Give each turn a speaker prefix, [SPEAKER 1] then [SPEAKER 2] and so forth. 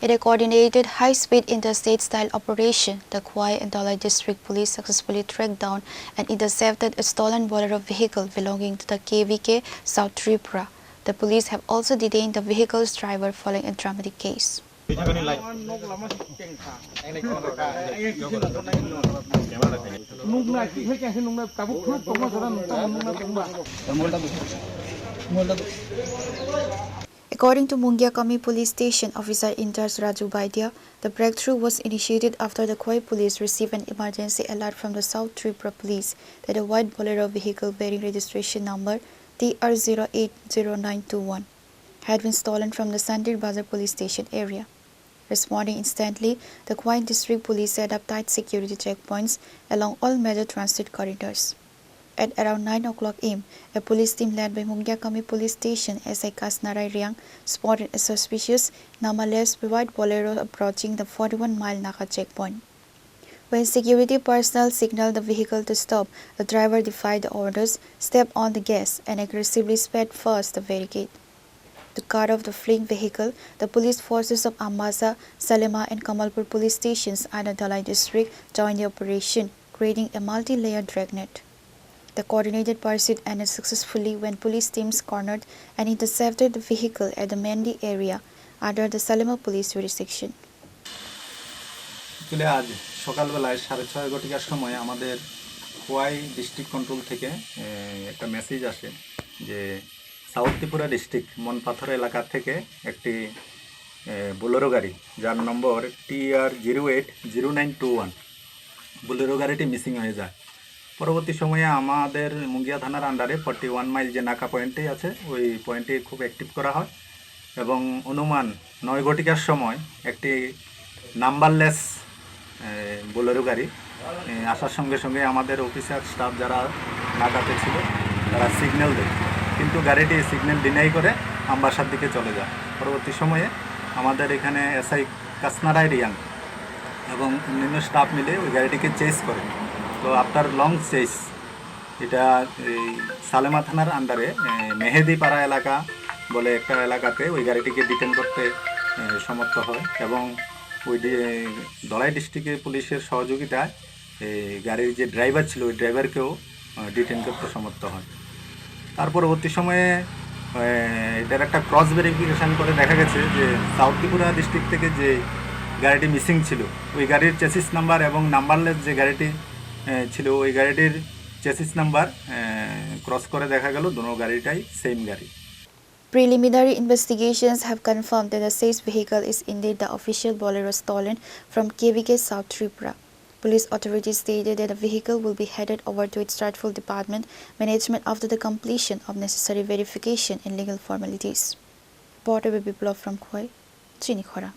[SPEAKER 1] In a coordinated high-speed interstate-style operation, the Khowai and Dhalai district police successfully tracked down and intercepted a stolen Bolero vehicle belonging to the KVK, South Tripura. The police have also detained the vehicle's driver following a dramatic case. According to Mungiakami Police Station Officer Inters Raju Baidia, the breakthrough was initiated after the Khowai police received an emergency alert from the South Tripura police that a white Bolero vehicle bearing registration number TR080921 had been stolen from the Sandir Bazar police station area. Responding instantly, the Khowai district police set up tight security checkpoints along all major transit corridors. At around 9 o'clock am, a police team led by Mungiakami Police Station SI Kasnarai Riang spotted a suspicious numberless white Bolero approaching the 41-mile Naka checkpoint. When security personnel signaled the vehicle to stop, the driver defied the orders, stepped on the gas, and aggressively sped past the barricade. To cut off the fleeing vehicle, the police forces of Ambasa, Salema, and Kamalpur police stations under Dhalai district joined the operation, creating a multi-layered dragnet. The coordinated pursuit ended successfully when police teams cornered and intercepted the vehicle at the Mendi area under the Salema police jurisdiction.
[SPEAKER 2] আজ সকালবেলায় 6:30 ঘটিকার সময় আমাদের Khowai district control থেকে একটা message আসে যে south Tripura district Manpathar এলাকা থেকে একটি বোলেরো গাড়ি যার নম্বর TR080921 বোলেরো গাড়িটি মিসিং হয়ে যায়। পরবর্তী সময়ে আমাদের মুঙ্গিয়া থানার আন্ডারে 41 মাইল যে নাকা পয়েন্টে আছে ওই পয়েন্টে খুব অ্যাক্টিভ করা হয় এবং অনুমান 9 ঘটিকার সময় একটি নাম্বারলেস বোলেরো গাড়ি আসার সঙ্গে সঙ্গে আমাদের অফিসার স্টাফ যারা নাকাতে ছিল তারা সিগন্যাল দেয়, কিন্তু গাড়িটি সিগন্যাল ডিনাই করে আমবাসার দিকে চলে যায়। পরবর্তী সময়ে আমাদের এখানে এসআই কাসনারাই রিয়াং এবং অন্যান্য স্টাফ মিলে ওই গাড়িটিকে চেস করে। তো আফটার লং চেস এটা এই সালেমা থানার আন্ডারে মেহেদিপাড়া এলাকা বলে একটা এলাকাতে ওই গাড়িটিকে ডিটেন করতে সমর্থ হয় এবং ওই ধলাই ডিস্ট্রিক্টের পুলিশের সহযোগিতায় এই গাড়ির যে ড্রাইভার ছিল ওই ড্রাইভারকেও ডিটেন করতে সমর্থ হয়। তার পরবর্তী সময়ে এটার একটা ক্রস ভেরিফিকেশান করে দেখা গেছে যে সাউথ ত্রিপুরা ডিস্ট্রিক্ট থেকে যে গাড়িটি মিসিং ছিল ওই গাড়ির চেসিস নাম্বার এবং নাম্বারলেস যে গাড়িটি ছিল ওই গাড়িটির চেসিস নাম্বার ক্রস করে দেখা গেল দুটো গাড়িটাই সেম গাড়ি।
[SPEAKER 1] Preliminary investigations have confirmed that the seized vehicle is indeed the official Bolero stolen from KVK South Tripura. Police authorities stated that the vehicle will be headed over to its rightful department management after the completion of necessary verification and legal formalities. Reporter Biplov from Khowai, Chini, Khorang.